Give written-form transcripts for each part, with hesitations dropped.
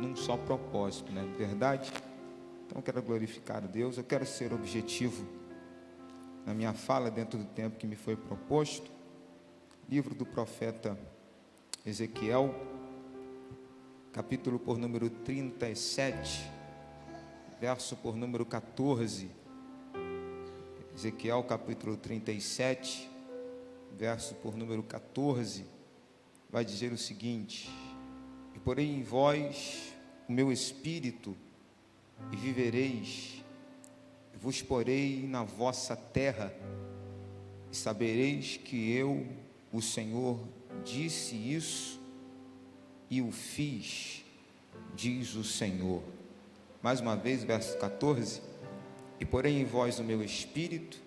num só propósito, não é verdade? Então eu quero glorificar a Deus, eu quero ser objetivo na minha fala dentro do tempo que me foi proposto. Livro do profeta Ezequiel, capítulo por número 37, verso por número 14. Ezequiel capítulo 37, verso por número 14, vai dizer o seguinte: e porei em vós o meu espírito, e vivereis, e vos porei na vossa terra, e sabereis que eu, o Senhor, disse isso, e o fiz, diz o Senhor. Mais uma vez, verso 14: e porei em vós o meu espírito,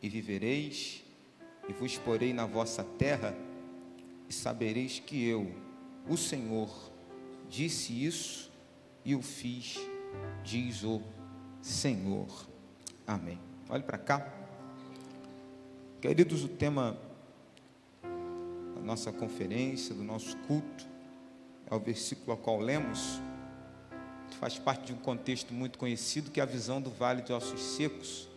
e vivereis, e vos porei na vossa terra, e sabereis que eu, o Senhor, disse isso, e o fiz, diz o Senhor. Amém. Olhe para cá. Queridos, o tema da nossa conferência, do nosso culto, é o versículo ao qual lemos. Faz parte de um contexto muito conhecido, que é a visão do vale de ossos secos.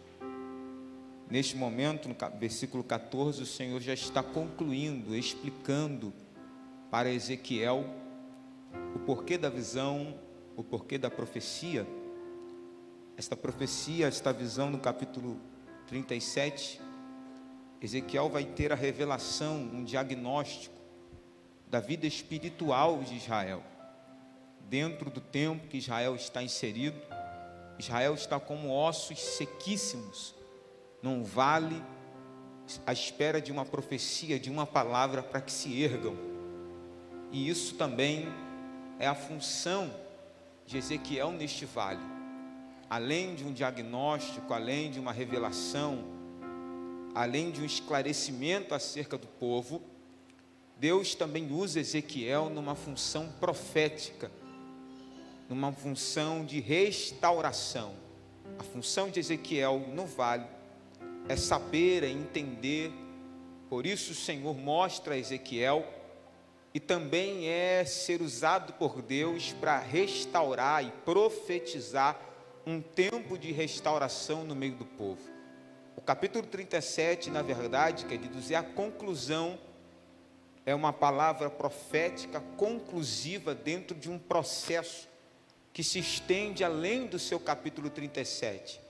Neste momento, no versículo 14, o Senhor já está concluindo, explicando para Ezequiel o porquê da visão, o porquê da profecia. Esta profecia, esta visão no capítulo 37, Ezequiel vai ter a revelação, um diagnóstico da vida espiritual de Israel. Dentro do tempo que Israel está inserido, Israel está como ossos sequíssimos, num vale, à espera de uma profecia, de uma palavra para que se ergam. E isso também é a função de Ezequiel neste vale. Além de um diagnóstico, além de uma revelação, além de um esclarecimento acerca do povo, Deus também usa Ezequiel numa função profética, numa função de restauração. A função de Ezequiel no vale é saber, é entender. Por isso o Senhor mostra a Ezequiel, e também é ser usado por Deus para restaurar e profetizar um tempo de restauração no meio do povo. O capítulo 37, na verdade, queridos, é a conclusão, é uma palavra profética conclusiva dentro de um processo que se estende além do seu capítulo 37.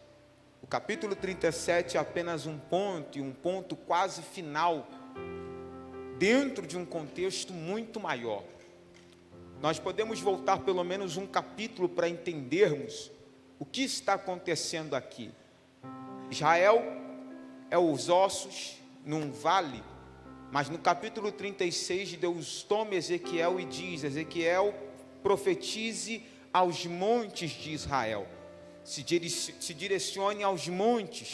O capítulo 37 é apenas um ponto, e um ponto quase final, dentro de um contexto muito maior. Nós podemos voltar pelo menos um capítulo para entendermos o que está acontecendo aqui. Israel é os ossos num vale, mas no capítulo 36, Deus toma Ezequiel e diz: Ezequiel, profetize aos montes de Israel, se direcione aos montes.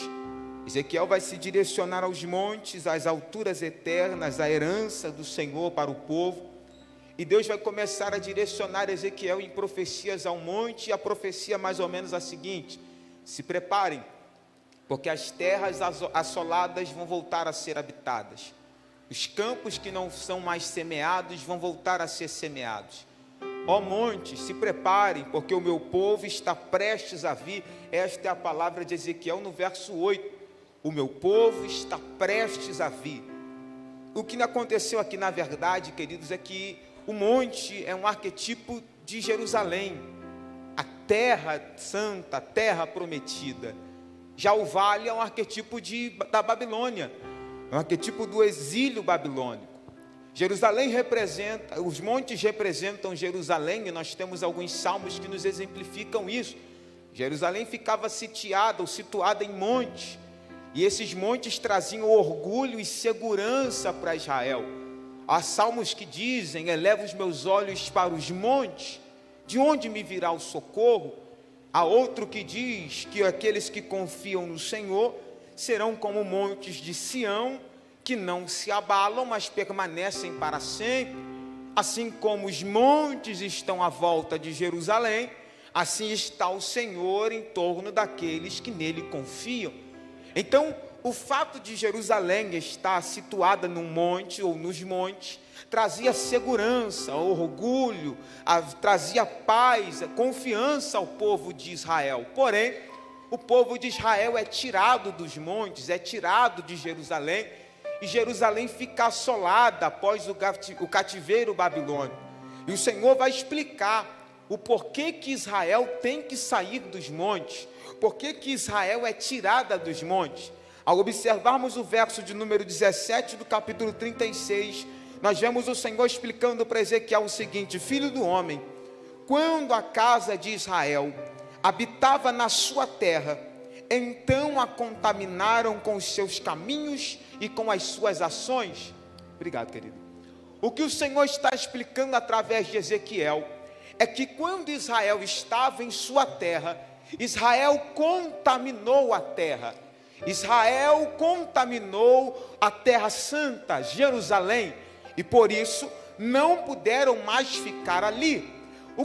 Ezequiel vai se direcionar aos montes, às alturas eternas, à herança do Senhor para o povo, e Deus vai começar a direcionar Ezequiel em profecias ao monte, e a profecia mais ou menos a seguinte: se preparem, porque as terras assoladas vão voltar a ser habitadas, os campos que não são mais semeados vão voltar a ser semeados. Ó montes, se preparem, porque o meu povo está prestes a vir. Esta é a palavra de Ezequiel no verso 8. O meu povo está prestes a vir. O que aconteceu aqui, na verdade, queridos, é que o monte é um arquetipo de Jerusalém, a terra santa, a terra prometida. Já o vale é um arquetipo da Babilônia, é um arquetipo do exílio babilônico. Jerusalém representa, os montes representam Jerusalém, e nós temos alguns salmos que nos exemplificam isso. Jerusalém ficava sitiada ou situada em montes, e esses montes traziam orgulho e segurança para Israel. Há salmos que dizem: eleva os meus olhos para os montes, de onde me virá o socorro? Há outro que diz que aqueles que confiam no Senhor serão como montes de Sião, que não se abalam, mas permanecem para sempre. Assim como os montes estão à volta de Jerusalém, assim está o Senhor em torno daqueles que nele confiam. Então, o fato de Jerusalém estar situada num monte ou nos montes, trazia segurança, orgulho, trazia paz, confiança ao povo de Israel. Porém, o povo de Israel é tirado dos montes, é tirado de Jerusalém, e Jerusalém fica assolada após o cativeiro babilônico. E o Senhor vai explicar o porquê que Israel tem que sair dos montes, porquê que Israel é tirada dos montes. Ao observarmos o verso de número 17 do capítulo 36, nós vemos o Senhor explicando para Ezequiel o seguinte: filho do homem, quando a casa de Israel habitava na sua terra, então a contaminaram com os seus caminhos e com as suas ações. Obrigado, querido. O que o Senhor está explicando através de Ezequiel é que quando Israel estava em sua terra, Israel contaminou a terra. Israel contaminou a terra santa, Jerusalém, e por isso não puderam mais ficar ali.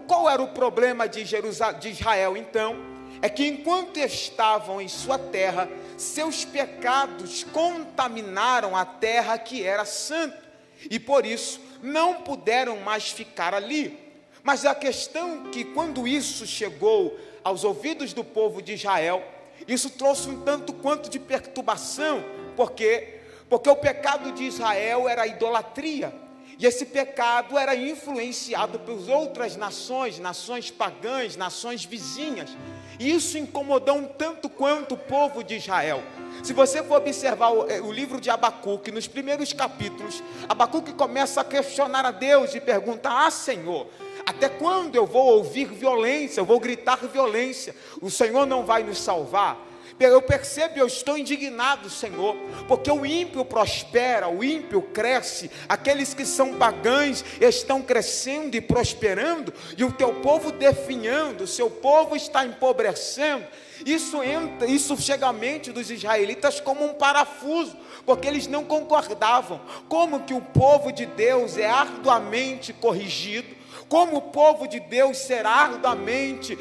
Qual era o problema de Israel então? É que enquanto estavam em sua terra, seus pecados contaminaram a terra que era santa, e por isso não puderam mais ficar ali. Mas a questão é que quando isso chegou aos ouvidos do povo de Israel, isso trouxe um tanto quanto de perturbação, porque o pecado de Israel era a idolatria, e esse pecado era influenciado por outras nações, nações pagãs, nações vizinhas, e isso incomodou um tanto quanto o povo de Israel. Se você for observar o livro de Abacuque, nos primeiros capítulos, Abacuque começa a questionar a Deus e pergunta: Senhor, até quando eu vou ouvir violência, eu vou gritar violência, o Senhor não vai nos salvar? Eu percebo, eu estou indignado, Senhor, porque o ímpio prospera, o ímpio cresce, aqueles que são pagãos estão crescendo e prosperando, e o teu povo definhando, o seu povo está empobrecendo. Isso chega à mente dos israelitas como um parafuso, porque eles não concordavam. Como que o povo de Deus é arduamente corrigido, como o povo de Deus será arduamente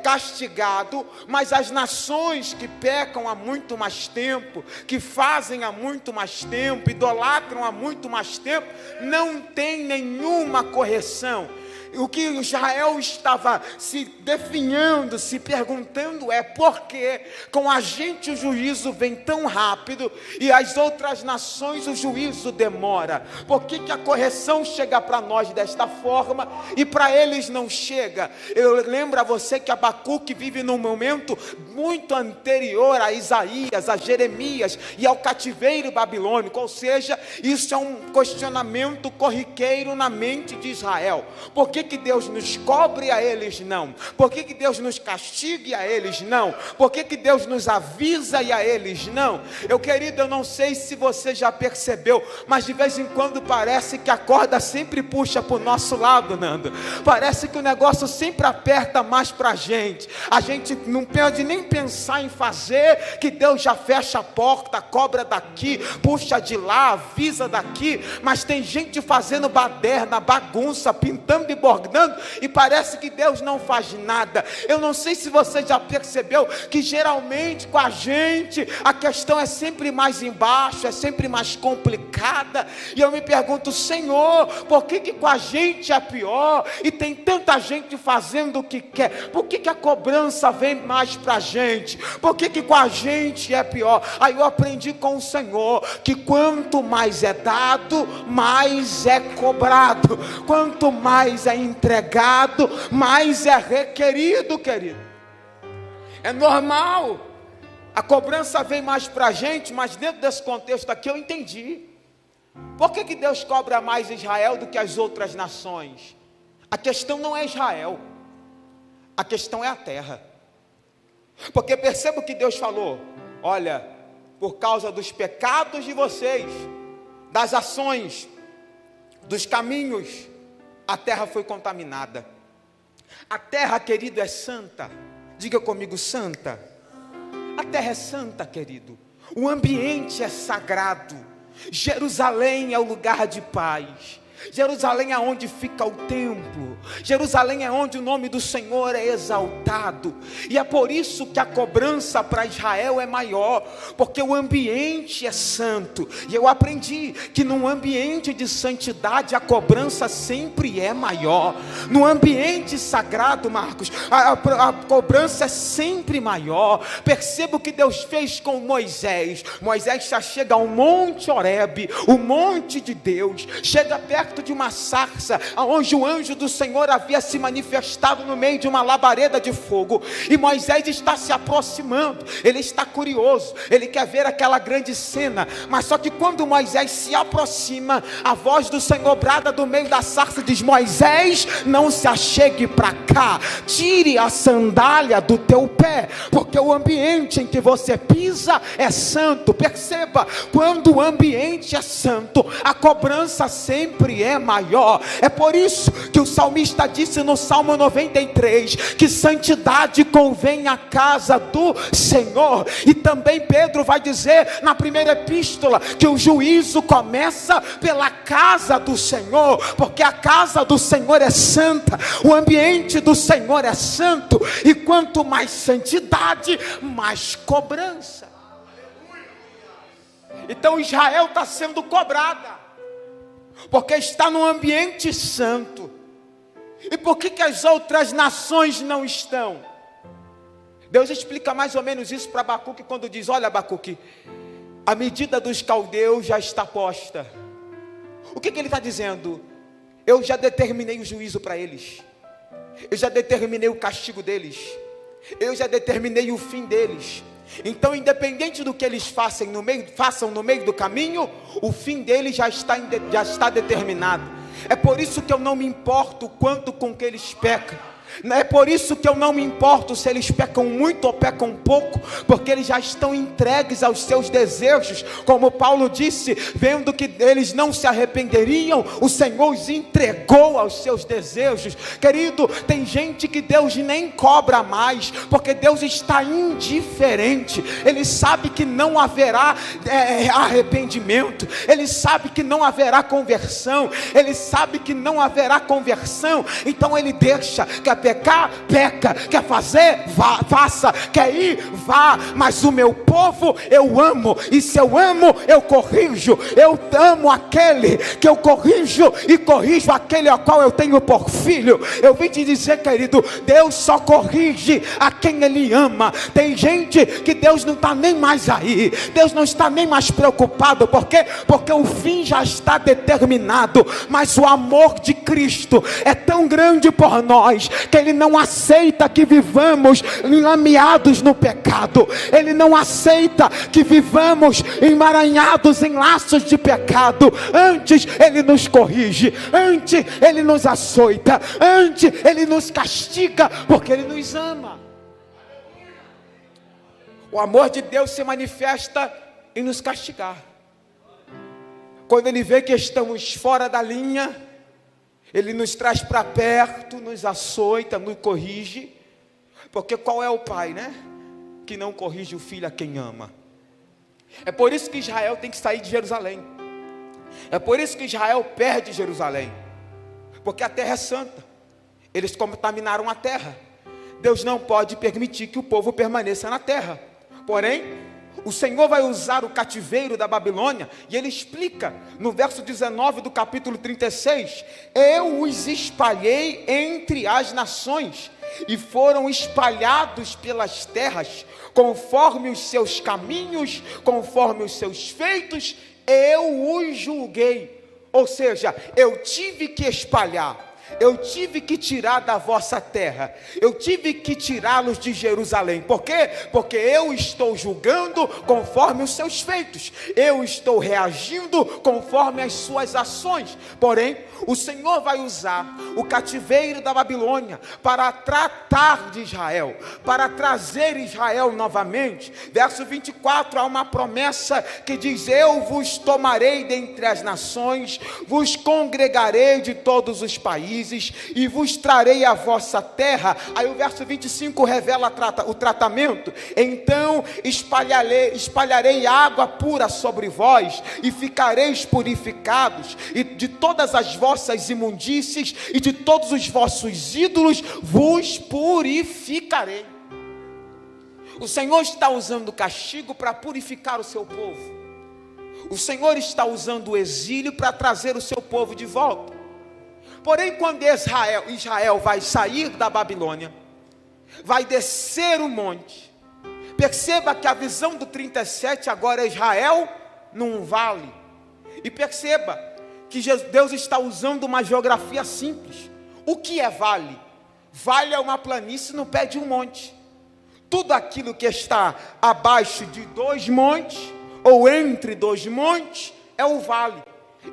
castigado, mas as nações que pecam há muito mais tempo, que fazem há muito mais tempo, idolatram há muito mais tempo, não tem nenhuma correção. O que Israel estava se definhando, se perguntando é: por que com a gente o juízo vem tão rápido e as outras nações o juízo demora? Por que a correção chega para nós desta forma e para eles não chega? Eu lembro a você que Abacuque vive num momento muito anterior a Isaías, a Jeremias e ao cativeiro babilônico, ou seja, isso é um questionamento corriqueiro na mente de Israel. Por que Deus nos cobre a eles não? Por que Deus nos castiga e a eles não? Por que Deus nos avisa e a eles não? Querido, eu não sei se você já percebeu, mas de vez em quando parece que a corda sempre puxa para o nosso lado, Nando. Parece que o negócio sempre aperta mais para a gente não pode nem pensar em fazer, que Deus já fecha a porta, cobra daqui, puxa de lá, avisa daqui, mas tem gente fazendo baderna, bagunça, pintando e bordando, e parece que Deus não faz nada. Eu não sei se você já percebeu que geralmente com a gente a questão é sempre mais embaixo, é sempre mais complicada, e eu me pergunto: Senhor, por que com a gente é pior e tem tanta gente fazendo o que quer? Por que a cobrança vem mais para a gente? Por que com a gente é pior? Aí eu aprendi com o Senhor que quanto mais é dado, mais é cobrado. Quanto mais é entregado, mais é requerido, querido. É normal, a cobrança vem mais para a gente, mas dentro desse contexto aqui eu entendi. Por que Deus cobra mais Israel do que as outras nações? A questão não é Israel, a questão é a terra. Porque perceba o que Deus falou: olha, por causa dos pecados de vocês, das ações, dos caminhos, a terra foi contaminada. A terra, querido, é santa. Diga comigo: santa. A terra é santa, querido. O ambiente é sagrado. Jerusalém é o lugar de paz. Jerusalém é onde fica o templo, Jerusalém é onde o nome do Senhor é exaltado, e é por isso que a cobrança para Israel é maior, porque o ambiente é santo, e eu aprendi que num ambiente de santidade a cobrança sempre é maior. No ambiente sagrado, Marcos, a cobrança é sempre maior. Perceba o que Deus fez com Moisés. Moisés já chega ao Monte Horebe, o monte de Deus, chega perto de uma sarça, onde o anjo do Senhor havia se manifestado no meio de uma labareda de fogo, e Moisés está se aproximando, ele está curioso, ele quer ver aquela grande cena, mas só que quando Moisés se aproxima, a voz do Senhor brada do meio da sarça e diz: Moisés, não se achegue para cá, tire a sandália do teu pé, porque o ambiente em que você pisa é santo. Perceba, quando o ambiente é santo, a cobrança sempre é maior. É por isso que o salmista disse no Salmo 93, que santidade convém à casa do Senhor. E também Pedro vai dizer na primeira epístola, que o juízo começa pela casa do Senhor, porque a casa do Senhor é santa, o ambiente do Senhor é santo, e quanto mais santidade, mais cobrança. Então Israel está sendo cobrada, porque está num ambiente santo. E por que as outras nações não estão? Deus explica mais ou menos isso para Abacuque, quando diz: olha, Abacuque, a medida dos caldeus já está posta. O que ele está dizendo? Eu já determinei o juízo para eles, eu já determinei o castigo deles, eu já determinei o fim deles. Então, independente do que eles façam no meio do caminho, o fim deles já está determinado. É por isso que eu não me importo quanto com que eles pecam. É por isso que eu não me importo se eles pecam muito ou pecam pouco, porque eles já estão entregues aos seus desejos. Como Paulo disse, vendo que eles não se arrependeriam, o Senhor os entregou aos seus desejos. Querido, tem gente que Deus nem cobra mais, porque Deus está indiferente. Ele sabe que não haverá arrependimento, Ele sabe que não haverá conversão, Ele sabe que não haverá conversão. Então Ele deixa. Quer pecar, peca, quer fazer, faça, quer ir, vá, mas o meu povo eu amo, e se eu amo, eu corrijo. Eu amo aquele que eu corrijo, e corrijo aquele ao qual eu tenho por filho. Eu vim te dizer, querido, Deus só corrige a quem Ele ama. Tem gente que Deus não está nem mais aí, Deus não está nem mais preocupado. Por quê? Porque o fim já está determinado, mas o amor de Cristo é tão grande por nós, que Ele não aceita que vivamos enlameados no pecado. Ele não aceita que vivamos emaranhados em laços de pecado. Antes Ele nos corrige, antes Ele nos açoita, antes Ele nos castiga, porque Ele nos ama. O amor de Deus se manifesta em nos castigar. Quando Ele vê que estamos fora da linha, Ele nos traz para perto, nos açoita, nos corrige. Porque qual é o pai, né? Que não corrige o filho a quem ama. É por isso que Israel tem que sair de Jerusalém. É por isso que Israel perde Jerusalém. Porque a terra é santa. Eles contaminaram a terra. Deus não pode permitir que o povo permaneça na terra. Porém, o Senhor vai usar o cativeiro da Babilônia, e Ele explica no verso 19 do capítulo 36, eu os espalhei entre as nações, e foram espalhados pelas terras, conforme os seus caminhos, conforme os seus feitos, eu os julguei. Ou seja, eu tive que espalhar, eu tive que tirar da vossa terra, eu tive que tirá-los de Jerusalém. Por quê? Porque eu estou julgando conforme os seus feitos, eu estou reagindo conforme as suas ações. Porém, o Senhor vai usar o cativeiro da Babilônia para tratar de Israel, para trazer Israel novamente. Verso 24, há uma promessa que diz: eu vos tomarei dentre as nações, vos congregarei de todos os países, países, e vos trarei a vossa terra. Aí o verso 25 revela o tratamento. Então espalharei água pura sobre vós, e ficareis purificados, e de todas as vossas imundícies e de todos os vossos ídolos vos purificarei. O Senhor está usando o castigo para purificar o seu povo. O Senhor está usando o exílio para trazer o seu povo de volta. Porém, quando Israel vai sair da Babilônia, vai descer o monte. Perceba que a visão do 37 agora é Israel num vale. E perceba que Deus está usando uma geografia simples. O que é vale? Vale é uma planície no pé de um monte. Tudo aquilo que está abaixo de 2 montes, ou entre 2 montes, é o vale.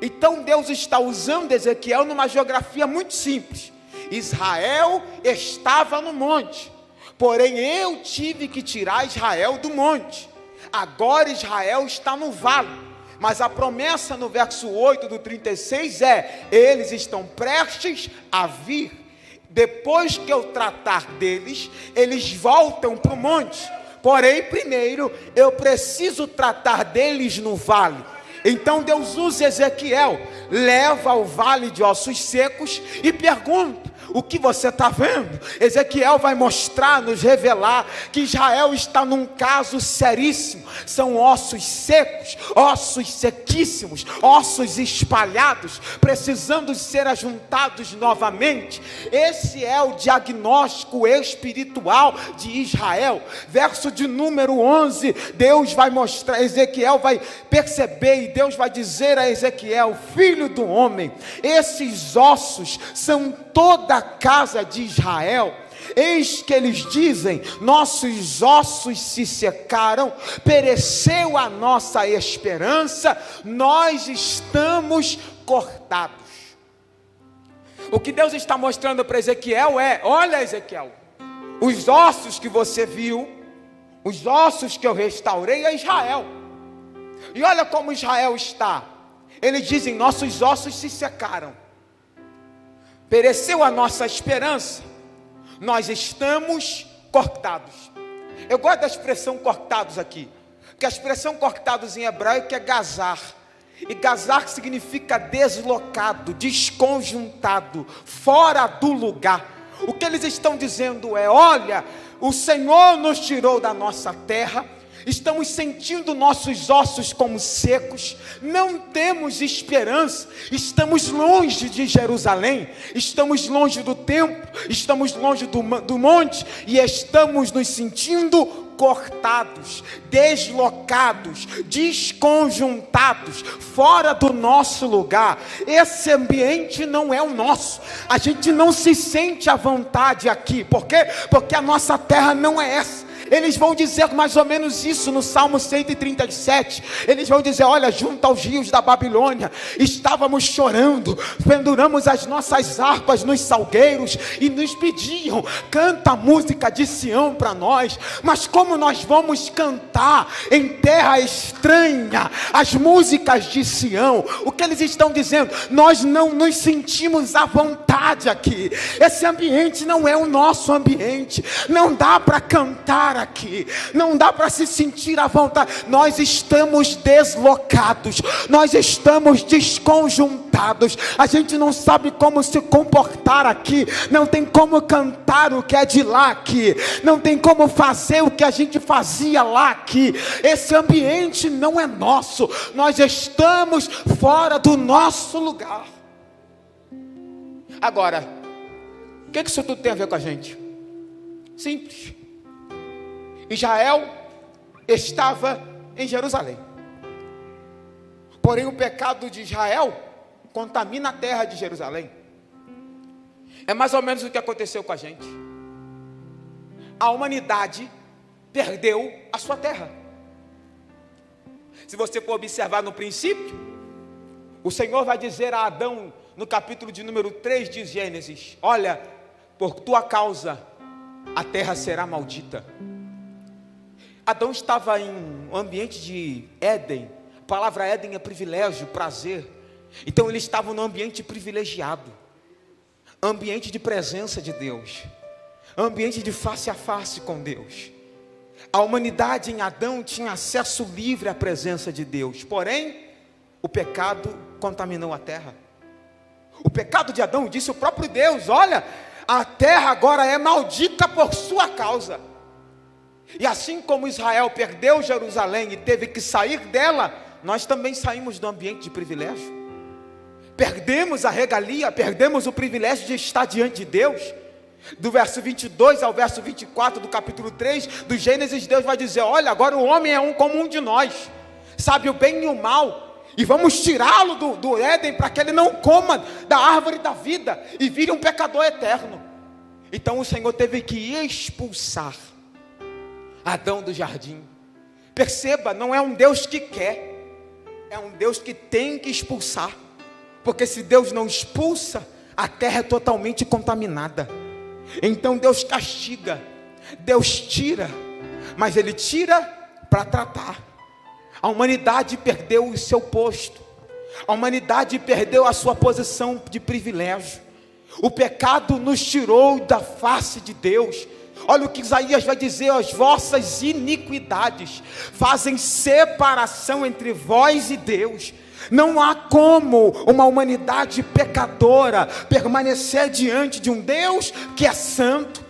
Então Deus está usando Ezequiel numa geografia muito simples. Israel estava no monte, porém eu tive que tirar Israel do monte. Agora Israel está no vale. Mas a promessa no verso 8 do 36 é: eles estão prestes a vir. Depois que eu tratar deles, eles voltam para o monte. Porém, primeiro, eu preciso tratar deles no vale. Então Deus usa Ezequiel, leva ao vale de ossos secos e pergunta: o que você está vendo? Ezequiel vai mostrar, nos revelar que Israel está num caso seríssimo. São ossos secos, ossos sequíssimos, ossos espalhados, precisando ser ajuntados novamente. Esse é o diagnóstico espiritual de Israel. Verso de número 11, Deus vai mostrar, Ezequiel vai perceber, e Deus vai dizer a Ezequiel: filho do homem, esses ossos são toda a casa de Israel. Eis que eles dizem: nossos ossos se secaram, pereceu a nossa esperança, nós estamos cortados. O que Deus está mostrando para Ezequiel é: olha, Ezequiel, os ossos que você viu, os ossos que eu restaurei é Israel. E olha como Israel está. Eles dizem: nossos ossos se secaram, pereceu a nossa esperança, nós estamos cortados. Eu gosto da expressão cortados aqui, porque a expressão cortados em hebraico é gazar. E gazar significa deslocado, desconjuntado, fora do lugar. O que eles estão dizendo é: olha, o Senhor nos tirou da nossa terra, estamos sentindo nossos ossos como secos, não temos esperança, estamos longe de Jerusalém, estamos longe do templo, estamos longe do monte, e estamos nos sentindo cortados, deslocados, desconjuntados, fora do nosso lugar. Esse ambiente não é o nosso, a gente não se sente à vontade aqui. Por quê? Porque a nossa terra não é essa. Eles vão dizer mais ou menos isso no Salmo 137. Eles vão dizer: olha, junto aos rios da Babilônia, estávamos chorando, penduramos as nossas harpas nos salgueiros, e nos pediam: canta a música de Sião para nós. Mas como nós vamos cantar em terra estranha as músicas de Sião? O que eles estão dizendo? Nós não nos sentimos à vontade aqui. Esse ambiente não é o nosso ambiente. Não dá para cantar aqui, não dá para se sentir à vontade. Nós estamos deslocados, nós estamos desconjuntados, a gente não sabe como se comportar aqui, não tem como cantar o que é de lá aqui, não tem como fazer o que a gente fazia lá aqui. Esse ambiente não é nosso, nós estamos fora do nosso lugar. Agora, o que isso tudo tem a ver com a gente? Simples. Israel estava em Jerusalém, porém o pecado de Israel contamina a terra de Jerusalém. É mais ou menos o que aconteceu com a gente. A humanidade perdeu a sua terra. Se você for observar no princípio, o Senhor vai dizer a Adão, no capítulo de número 3 de Gênesis: olha, por tua causa a terra será maldita. Adão estava em um ambiente de Éden. A palavra Éden é privilégio, prazer. Então ele estava num ambiente privilegiado. ambiente de presença de Deus, ambiente de face a face com Deus. A humanidade em Adão tinha acesso livre à presença de Deus, porém, o pecado contaminou a terra. O pecado de Adão, disse o próprio Deus: olha, a terra agora é maldita por sua causa. E assim como Israel perdeu Jerusalém e teve que sair dela, nós também saímos do ambiente de privilégio. Perdemos a regalia, perdemos o privilégio de estar diante de Deus. Do verso 22 ao verso 24 do capítulo 3 do Gênesis, Deus vai dizer: olha, agora o homem é como um de nós, sabe o bem e o mal, e vamos tirá-lo do Éden para que ele não coma da árvore da vida e vire um pecador eterno. Então o Senhor teve que expulsar Adão do jardim. Perceba, não é um Deus que quer, é um Deus que tem que expulsar, porque se Deus não expulsa, a terra é totalmente contaminada. Então Deus castiga, Deus tira, mas Ele tira para tratar. A humanidade perdeu o seu posto, a humanidade perdeu a sua posição de privilégio. O pecado nos tirou da face de Deus. Olha o que Isaías vai dizer: as vossas iniquidades fazem separação entre vós e Deus. Não há como uma humanidade pecadora permanecer diante de um Deus que é santo.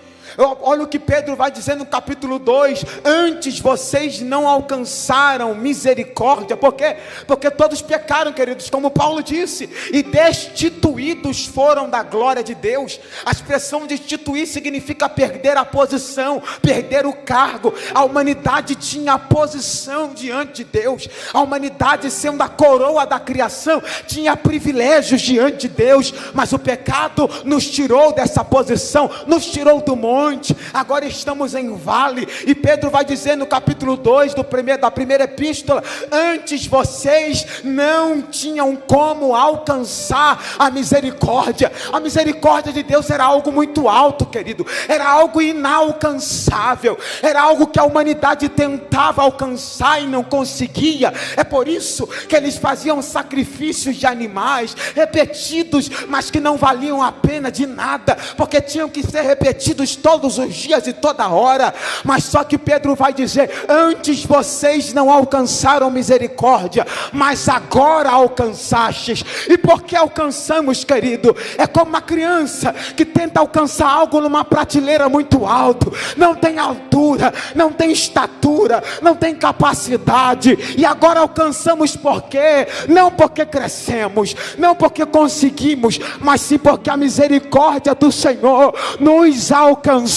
Olha o que Pedro vai dizer no capítulo 2: antes vocês não alcançaram misericórdia, porque todos pecaram, queridos, como Paulo disse, e destituídos foram da glória de Deus. A expressão destituir significa perder a posição, perder o cargo. A humanidade tinha a posição diante de Deus, a humanidade, sendo a coroa da criação, tinha privilégios diante de Deus, mas o pecado nos tirou dessa posição, nos tirou do monte. Agora estamos em vale, e Pedro vai dizer no capítulo 2 da primeira epístola: antes vocês não tinham como alcançar a misericórdia. A misericórdia de Deus era algo muito alto, querido, era algo inalcançável, era algo que a humanidade tentava alcançar e não conseguia. É por isso que eles faziam sacrifícios de animais repetidos, mas que não valiam a pena de nada, porque tinham que ser repetidos todos os dias e toda hora. Mas só que Pedro vai dizer: antes vocês não alcançaram misericórdia, mas agora alcançastes. E por que alcançamos, querido? É como uma criança que tenta alcançar algo numa prateleira muito alto, não tem altura, não tem estatura, não tem capacidade, e agora alcançamos. Por quê? Não porque crescemos, não porque conseguimos, mas sim porque a misericórdia do Senhor nos alcançou.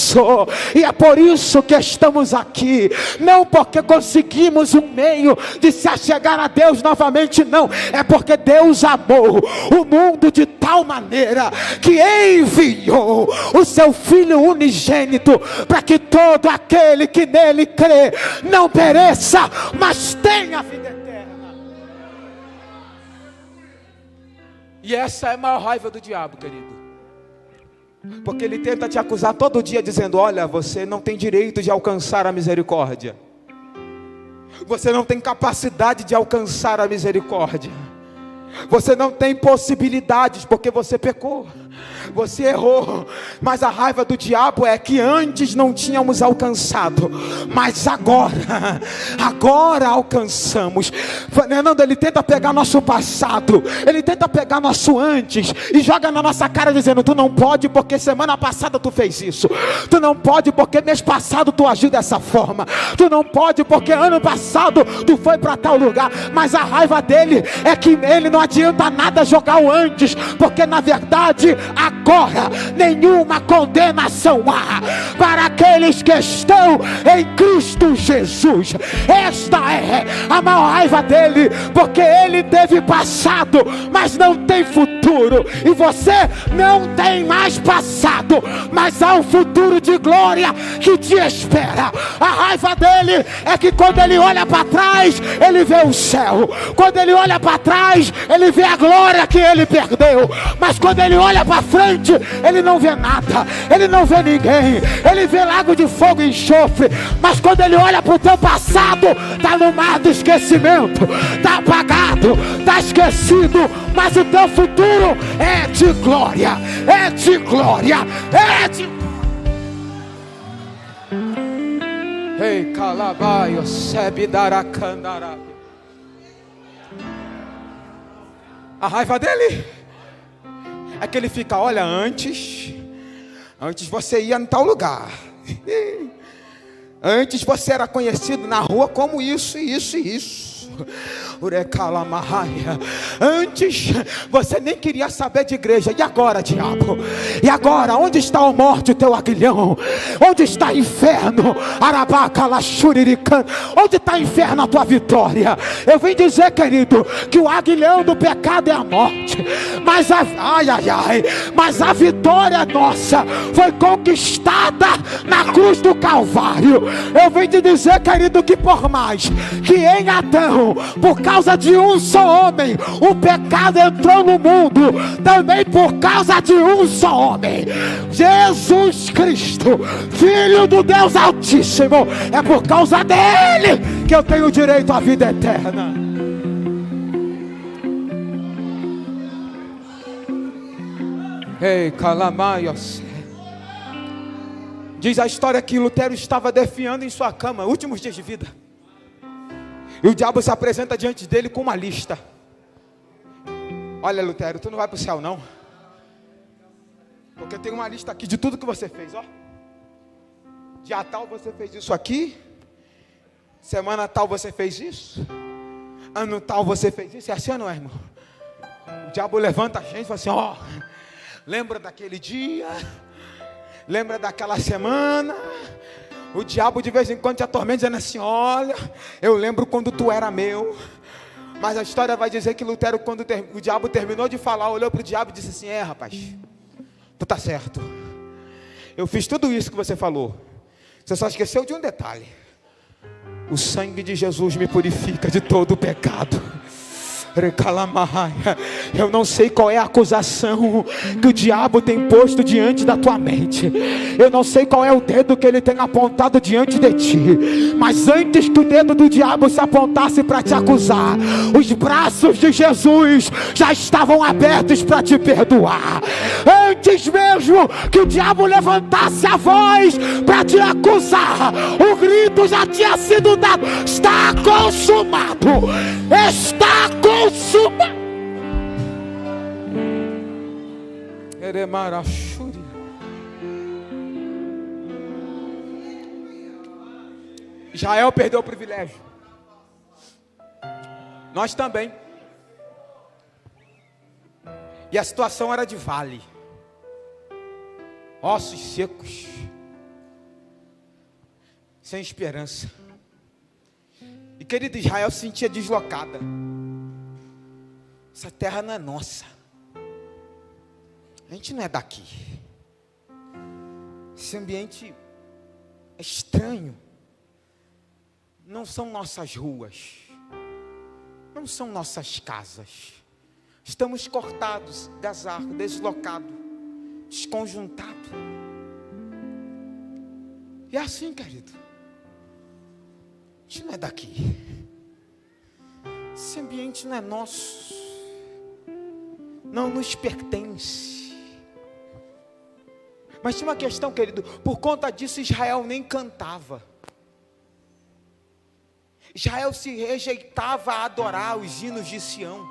E é por isso que estamos aqui, não porque conseguimos um meio de se achegar a Deus novamente, não, é porque Deus amou o mundo de tal maneira que enviou o seu Filho unigênito, para que todo aquele que nele crê não pereça, mas tenha a vida eterna. E essa é a maior raiva do diabo, querido, porque ele tenta te acusar todo dia dizendo: olha, você não tem direito de alcançar a misericórdia, você não tem capacidade de alcançar a misericórdia, você não tem possibilidades porque você pecou, você errou. Mas a raiva do diabo é que antes não tínhamos alcançado, mas agora alcançamos. Fernando, ele tenta pegar nosso passado, ele tenta pegar nosso antes e joga na nossa cara dizendo: tu não pode porque semana passada tu fez isso, tu não pode porque mês passado tu agiu dessa forma, tu não pode porque ano passado tu foi para tal lugar. Mas a raiva dele é que ele não adianta nada jogar o antes, porque na verdade agora nenhuma condenação há para aqueles que estão em Cristo Jesus. Esta é a maior raiva dele, porque ele teve passado, mas não tem futuro, e você não tem mais passado, mas há um futuro de glória que te espera. A raiva dele é que quando ele olha para trás, ele vê o céu, quando ele olha para trás, ele vê a glória que ele perdeu, mas quando ele olha para frente, frente ele não vê nada, ele não vê ninguém, ele vê lago de fogo e enxofre. Mas quando ele olha para o teu passado, está no mar do esquecimento, está apagado, está esquecido. Mas o teu futuro é de glória, é de glória, é de glória. Ei, calabaio, sebe daracandara. A raiva dele é que ele fica, olha, antes você ia em tal lugar. Antes você era conhecido na rua como isso, isso e isso. Antes você nem queria saber de igreja. E agora, diabo? E agora? Onde está a morte, o teu aguilhão? Onde está o inferno? Onde está o inferno, a tua vitória? Eu vim dizer, querido, que o aguilhão do pecado é a morte, mas mas a vitória nossa foi conquistada na cruz do Calvário. Eu vim te dizer, querido, que por mais que em Adão, por causa de um só homem, o pecado entrou no mundo, também por causa de um só homem, Jesus Cristo, Filho do Deus Altíssimo, é por causa dele que eu tenho direito à vida eterna. Ei, calamaios. Diz a história que Lutero estava definhando em sua cama, últimos dias de vida. E o diabo se apresenta diante dele com uma lista. Olha, Lutero, tu não vai para o céu não, porque tem uma lista aqui de tudo que você fez, ó. Dia tal você fez isso aqui, semana tal você fez isso, ano tal você fez isso. É assim ou não é, irmão? O diabo levanta a gente e fala assim, ó, lembra daquele dia, lembra daquela semana. O diabo de vez em quando te atormenta dizendo assim, olha, eu lembro quando tu era meu. Mas a história vai dizer que Lutero, quando o diabo terminou de falar, olhou para o diabo e disse assim, rapaz, tu tá certo, eu fiz tudo isso que você falou, você só esqueceu de um detalhe: o sangue de Jesus me purifica de todo o pecado. Eu não sei qual é a acusação que o diabo tem posto diante da tua mente. Eu não sei qual é o dedo que ele tem apontado diante de ti. Mas antes que o dedo do diabo se apontasse para te acusar, os braços de Jesus já estavam abertos para te perdoar. Antes mesmo que o diabo levantasse a voz para te acusar, o grito já tinha sido dado: está consumado, está consumado. Israel perdeu o privilégio, nós também. E a situação era de vale, ossos secos, sem esperança. E querido, Israel se sentia deslocada. Essa terra não é nossa, a gente não é daqui, esse ambiente é estranho, não são nossas ruas, não são nossas casas, estamos cortados, deslocados, desconjuntados. E é assim, querido, a gente não é daqui, esse ambiente não é nosso, não nos pertence. Mas tinha uma questão, querido, por conta disso Israel nem cantava. Israel se rejeitava a adorar os hinos de Sião.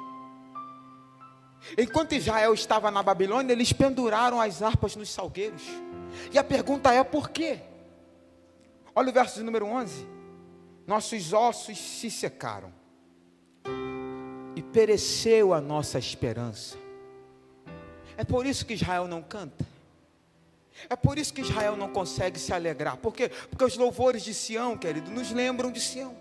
Enquanto Israel estava na Babilônia, eles penduraram as harpas nos salgueiros. E a pergunta é: por quê? Olha o verso de número 11. Nossos ossos se secaram e pereceu a nossa esperança. É por isso que Israel não canta. É por isso que Israel não consegue se alegrar. Por quê? Porque os louvores de Sião, querido, nos lembram de Sião.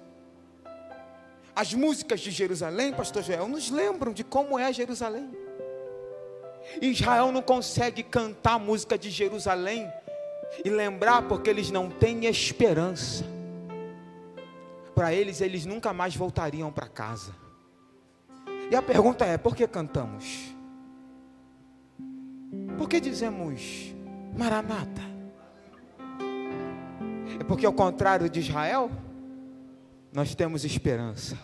As músicas de Jerusalém, pastor Joel, nos lembram de como é Jerusalém. E Israel não consegue cantar a música de Jerusalém e lembrar, porque eles não têm esperança. Para eles nunca mais voltariam para casa. E a pergunta é: por que cantamos? Por que dizemos Maranata? É porque ao contrário de Israel, nós temos esperança.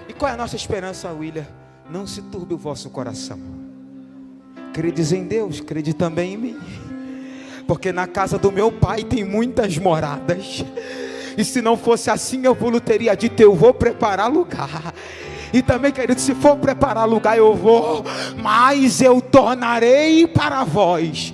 E qual é a nossa esperança, William? Não se turbe o vosso coração. Credes em Deus, crede também em mim. Porque na casa do meu pai tem muitas moradas. E se não fosse assim, eu vos teria dito, eu vou preparar lugar. E também, querido, se for preparar lugar, eu vou, mas eu tornarei para vós,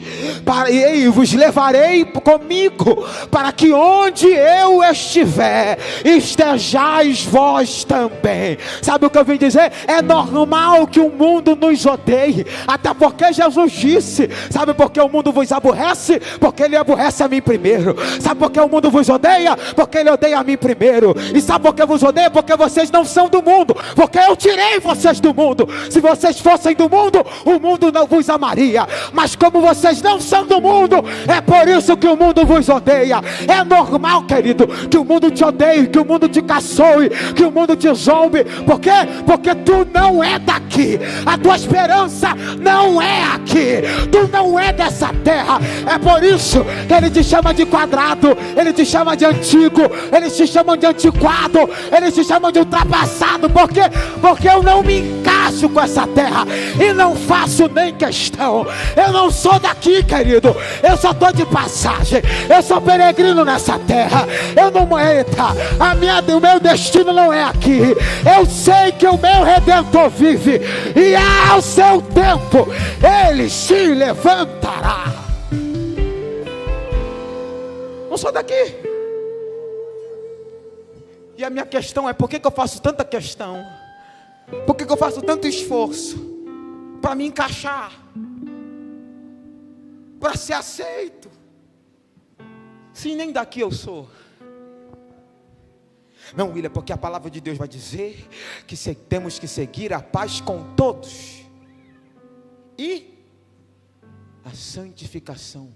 e vos levarei comigo, para que onde eu estiver, estejais vós também. Sabe o que eu vim dizer? É normal que o mundo nos odeie, até porque Jesus disse, sabe por que o mundo vos aborrece? Porque ele aborrece a mim primeiro. Sabe por que o mundo vos odeia? Porque ele odeia a mim primeiro. E sabe por que vos odeia? Porque vocês não são do mundo, porque eu tirei vocês do mundo. Se vocês fossem do mundo, o mundo não vos amaria, mas como vocês não são do mundo, é por isso que o mundo vos odeia. É normal, querido, que o mundo te odeie, que o mundo te caçoe, que o mundo te zombe. Por quê? Porque tu não é daqui, a tua esperança não é aqui, tu não é dessa terra. É por isso que ele te chama de quadrado, ele te chama de antigo, eles te chamam de antiquado, eles te chamam de ultrapassado. Por quê? Porque eu não me encaixo com essa terra e não faço nem questão. Eu não sou daqui, querido, eu só estou de passagem, eu sou peregrino nessa terra. Eu não, o meu destino não é aqui. Eu sei que o meu Redentor vive e ao seu tempo ele se levantará. Não sou daqui. E a minha questão é: por que eu faço tanta questão? Por que eu faço tanto esforço para me encaixar, para ser aceito, se nem daqui eu sou? Não, William, porque a palavra de Deus vai dizer que temos que seguir a paz com todos e a santificação,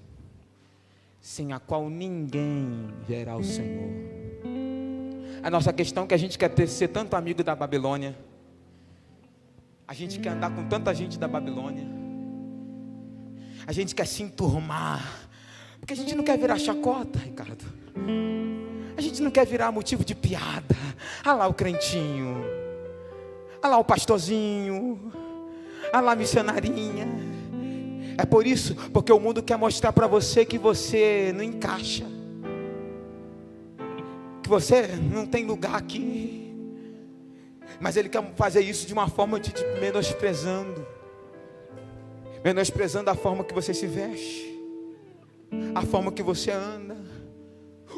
sem a qual ninguém verá o Senhor. A nossa questão é que a gente quer ser tanto amigo da Babilônia, a gente quer andar com tanta gente da Babilônia, a gente quer se enturmar, porque a gente não quer virar chacota, Ricardo. A gente não quer virar motivo de piada. Ah lá o crentinho, ah lá o pastorzinho, ah lá a missionarinha. É por isso, porque o mundo quer mostrar para você que você não encaixa, que você não tem lugar aqui. Mas ele quer fazer isso de uma forma de menosprezando a forma que você se veste, a forma que você anda,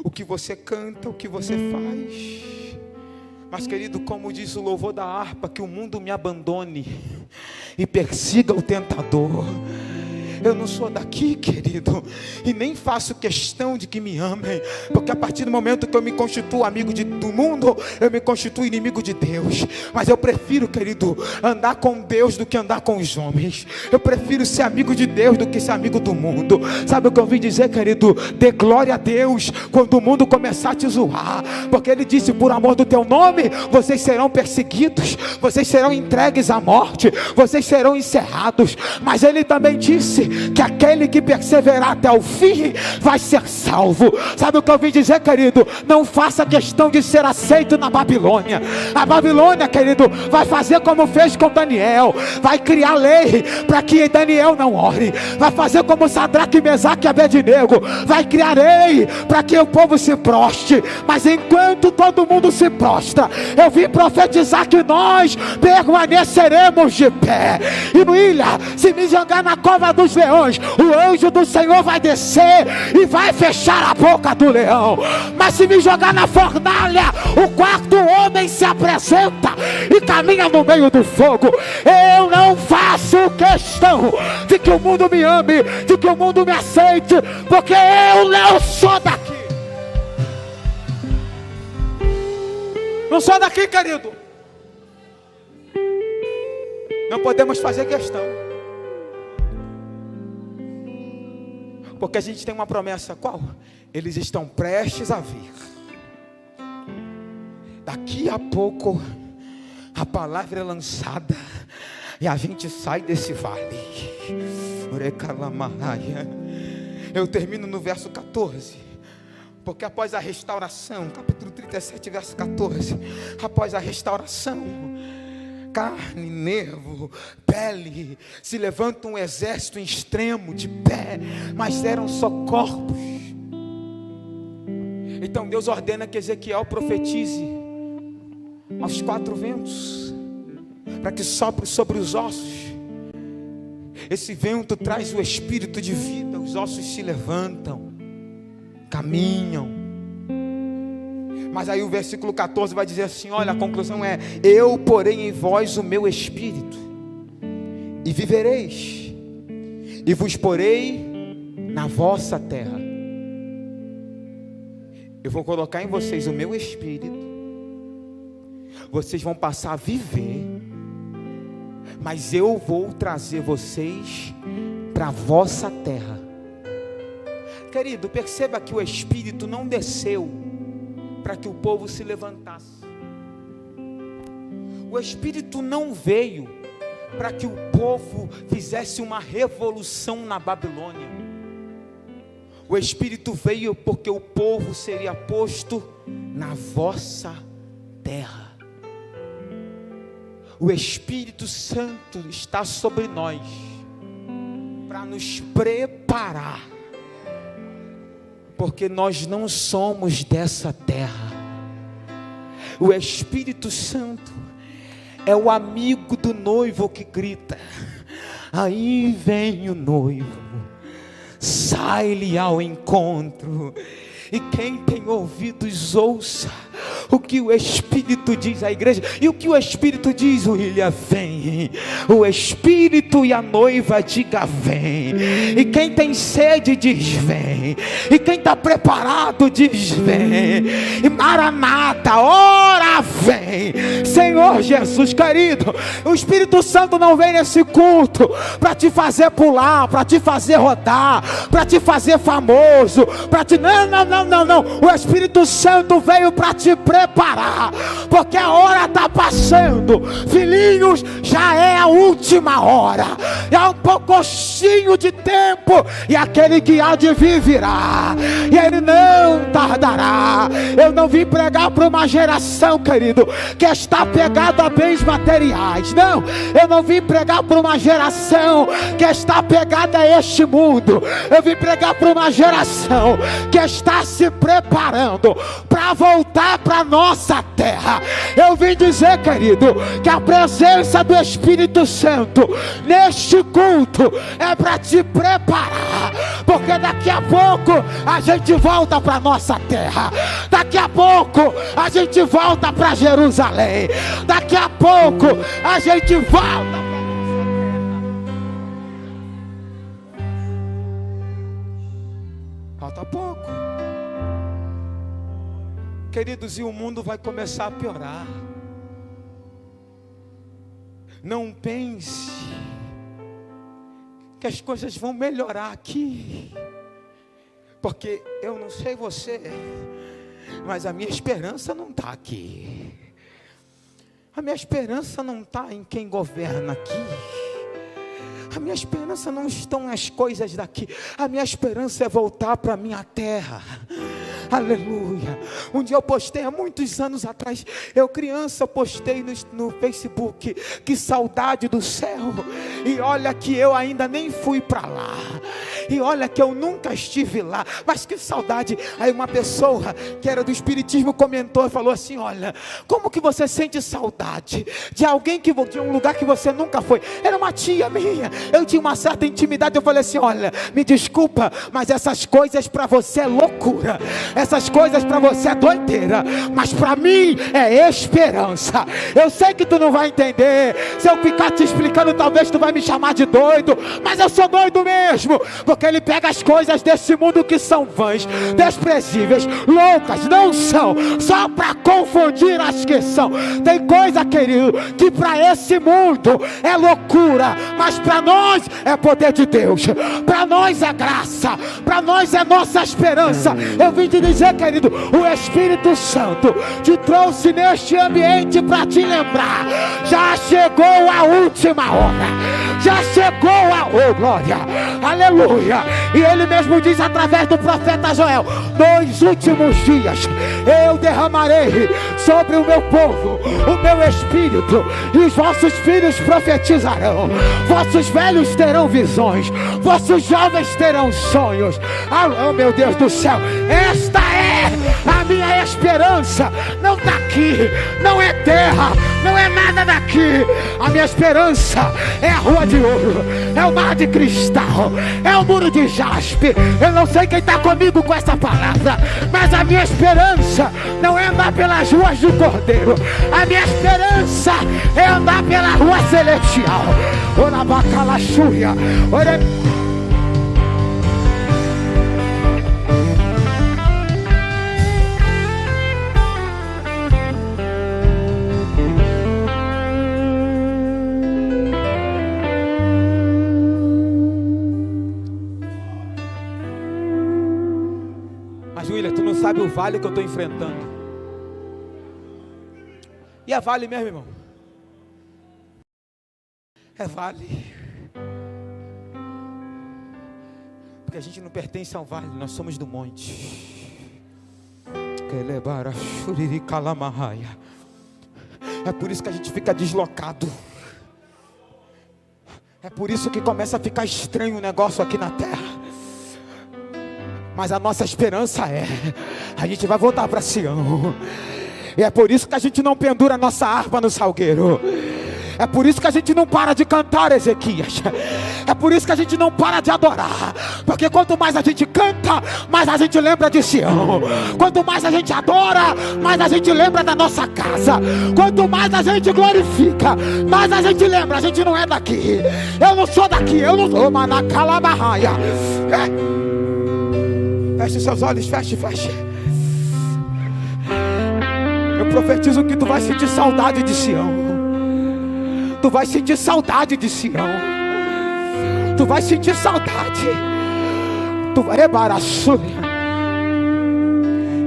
o que você canta, o que você faz. Mas, querido, como diz o louvor da harpa, que o mundo me abandone e persiga o tentador. Eu não sou daqui, querido, e nem faço questão de que me amem, porque a partir do momento que eu me constituo amigo do mundo, eu me constituo inimigo de Deus. Mas eu prefiro, querido, andar com Deus do que andar com os homens. Eu prefiro ser amigo de Deus do que ser amigo do mundo. Sabe o que eu vim dizer, querido? Dê glória a Deus quando o mundo começar a te zoar, porque ele disse: por amor do teu nome, vocês serão perseguidos, vocês serão entregues à morte, vocês serão encerrados. Mas ele também disse que aquele que perseverar até o fim vai ser salvo. Sabe o que eu vim dizer, querido? Não faça questão de ser aceito na Babilônia. A Babilônia, querido, vai fazer como fez com Daniel, vai criar lei para que Daniel não ore, vai fazer como Sadraque, Mesaque e Abednego, vai criar lei para que o povo se proste. Mas enquanto todo mundo se prostra, eu vim profetizar que nós permaneceremos de pé. E William, se me jogar na cova dos leões, o anjo do Senhor vai descer e vai fechar a boca do leão. Mas se me jogar na fornalha, o quarto homem se apresenta e caminha no meio do fogo. Eu não faço questão de que o mundo me ame, de que o mundo me aceite, porque eu não sou daqui. Não sou daqui, querido. Não podemos fazer questão, porque a gente tem uma promessa. Qual? Eles estão prestes a vir. Daqui a pouco a palavra é lançada e a gente sai desse vale. Eu termino no verso 14. Porque após a restauração, capítulo 37, verso 14, após a restauração, carne, nervo, pele, se levanta um exército em extremo de pé, mas eram só corpos. Então Deus ordena que Ezequiel profetize aos 4 ventos, para que sopre sobre os ossos. Esse vento traz o espírito de vida, os ossos se levantam, caminham. Mas aí o versículo 14 vai dizer assim, olha, a conclusão é: eu porei em vós o meu espírito, e vivereis, e vos porei na vossa terra. Eu vou colocar em vocês o meu espírito, vocês vão passar a viver, mas eu vou trazer vocês para a vossa terra. Querido, perceba que o Espírito não desceu para que o povo se levantasse. O Espírito não veio para que o povo fizesse uma revolução na Babilônia. O Espírito veio porque o povo seria posto na vossa terra. O Espírito Santo está sobre nós para nos preparar, porque nós não somos dessa terra. O Espírito Santo é o amigo do noivo que grita: aí vem o noivo, sai-lhe ao encontro. E quem tem ouvidos ouça o que o Espírito diz à igreja. E o que o Espírito diz, William? Vem. O Espírito e a noiva diga vem. E quem tem sede diz vem. E quem está preparado diz vem. E Maranata, ora vem. Senhor Jesus, querido, o Espírito Santo não vem nesse culto para te fazer pular, para te fazer rodar, para te fazer famoso, para te... Não. O Espírito Santo veio para te preparar, porque a hora está passando, filhinhos, já é a última hora, é um pouquinho de tempo, e aquele que há de vir virá, e ele não tardará. Eu não vim pregar para uma geração, querido, que está pegada a bens materiais. Não, eu não vim pregar para uma geração que está pegada a este mundo. Eu vim pregar para uma geração que está se preparando para voltar para nossa terra. Eu vim dizer, querido, que a presença do Espírito Santo neste culto é para te preparar, porque daqui a pouco a gente volta para nossa terra, daqui a pouco a gente volta para Jerusalém, daqui a pouco a gente volta para nossa terra. Falta pouco, queridos, e o mundo vai começar a piorar. Não pense que as coisas vão melhorar aqui, porque eu não sei você, mas a minha esperança não está aqui. A minha esperança não está em quem governa aqui. A minha esperança não estão nas coisas daqui. A minha esperança é voltar para a minha terra. Aleluia. Um dia eu postei, há muitos anos atrás, eu criança postei no Facebook: que saudade do céu. E olha que eu ainda nem fui para lá, e olha que eu nunca estive lá, mas que saudade. Aí uma pessoa que era do espiritismo comentou e falou assim: olha, como que você sente saudade de alguém que de um lugar que você nunca foi? Era uma tia minha, eu tinha uma certa intimidade. Eu falei assim: olha, me desculpa, mas essas coisas para você é loucura, essas coisas para você é doideira, mas para mim é esperança. Eu sei que tu não vai entender, se eu ficar te explicando talvez tu vai me chamar de doido, mas eu sou doido mesmo, porque ele pega as coisas desse mundo que são vãs, desprezíveis, loucas, não são, só para confundir as que são. Tem coisa, querido, que para esse mundo é loucura, mas para nós é poder de Deus, para nós é graça, para nós é nossa esperança. Eu vim te dizer, querido, o Espírito Santo te trouxe neste ambiente para te lembrar: já chegou a última hora, já chegou a... Oh, glória, aleluia. E ele mesmo diz através do profeta Joel: nos últimos dias eu derramarei sobre o meu povo o meu espírito, e os vossos filhos profetizarão, vossos velhos terão visões, vossos jovens terão sonhos. Oh, meu Deus do céu, esta é a minha esperança. Não está aqui, não é terra, não é nada daqui. A minha esperança é a rua de ouro, é o mar de cristal, é o muro de jaspe. Eu não sei quem está comigo com essa palavra, mas a minha esperança não é andar pelas ruas do Cordeiro. A minha esperança é andar pela rua celestial. Orabacalaxúria, Mas William, tu não sabe o vale que eu estou enfrentando. E é vale mesmo, irmão? É vale. Porque a gente não pertence ao vale, nós somos do monte. É por isso que a gente fica deslocado. É por isso que começa a ficar estranho o negócio aqui na terra. Mas a nossa esperança é: a gente vai voltar para Sião. E é por isso que a gente não pendura a nossa harpa no salgueiro. É por isso que a gente não para de cantar, Ezequias. É por isso que a gente não para de adorar. Porque quanto mais a gente canta, mais a gente lembra de Sião. Quanto mais a gente adora, mais a gente lembra da nossa casa. Quanto mais a gente glorifica, mais a gente lembra: a gente não é daqui. Eu não sou daqui, eu não sou Manacalabarraia. Feche seus olhos, feche. Eu profetizo que tu vai sentir saudade de Sião. Tu vai sentir saudade de Sião. Tu vai sentir saudade. Tu vai rebaraçar.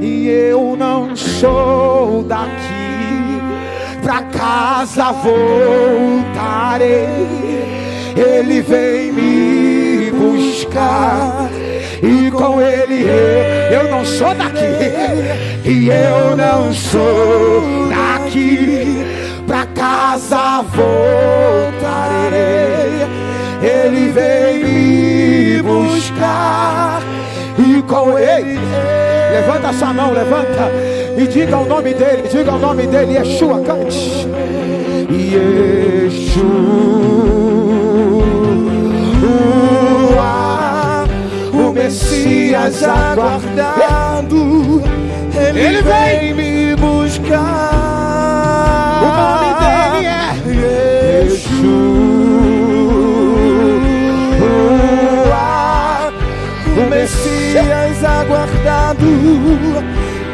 E eu não sou daqui, pra casa voltarei. Ele vem me buscar, e com ele eu não sou daqui. E eu não sou daqui, pra casa voltarei. Ele vem me buscar, e com ele... Levanta a sua mão, levanta, e diga o nome dele, Yeshua, cante. Yeshua, o Messias aguardado, ele vem me buscar. O nome dele é Yeshua, o Messias aguardado,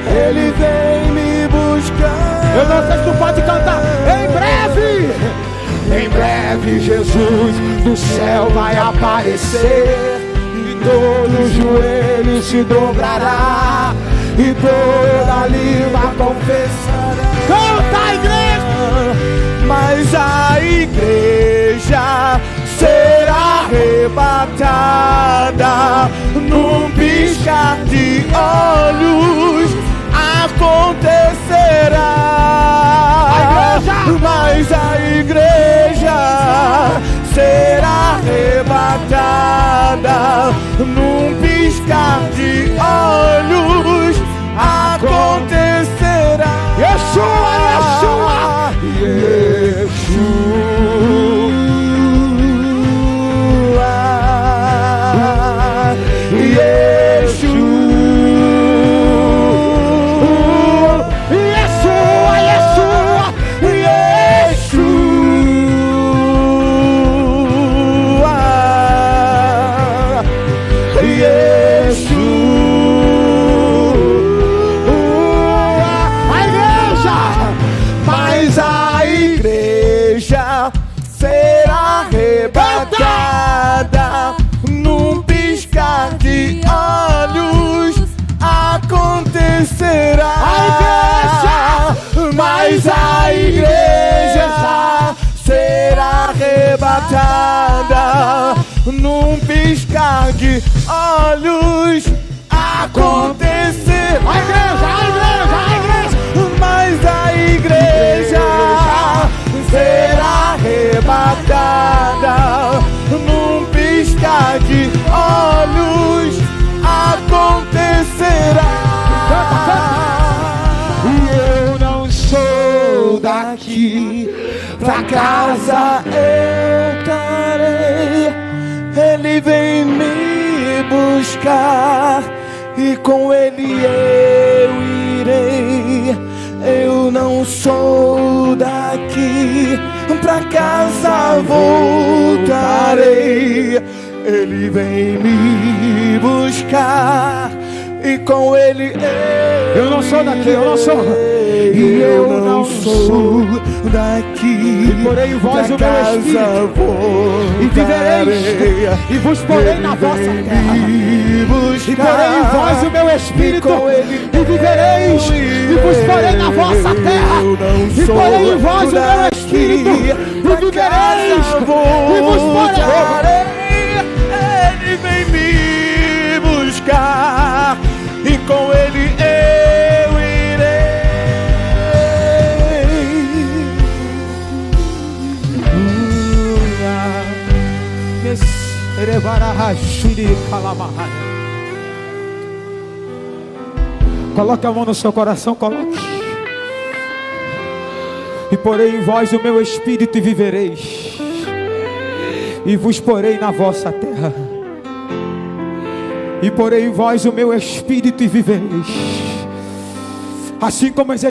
ele vem me buscar. Eu não sei se tu pode cantar. Em breve Jesus do céu vai aparecer, e todo joelho se dobrará, e toda língua confessará. Canta a igreja! Mas a igreja será arrebatada num piscar de olhos. Acontecerá. Mas a igreja será arrebatada num piscar de olhos. Acontecerá. Yeshua, Yeshua, num piscar de olhos acontecer. A igreja, mas a igreja será arrebatada num piscar de olhos acontecerá. E eu não sou daqui, pra casa eu estarei. Ele vem me buscar e com ele eu irei. Eu não sou daqui, pra casa voltarei. Ele vem me buscar e com ele eu não sou daqui, eu não sou. E eu não sou daqui, e porei em vós o meu espírito, e vivereis, e vos porei na vossa terra. E porei em vós o meu espírito, e vivereis, e vos porei na vossa terra. E porei em vós o meu espírito, e vivereis, e vos porei. Ele vem me buscar e com ele eu irei. Coloque a mão no seu coração, coloque. E porei em vós o meu espírito e vivereis, e vos porei na vossa terra. E porei em vós o meu espírito e vivereis. Assim como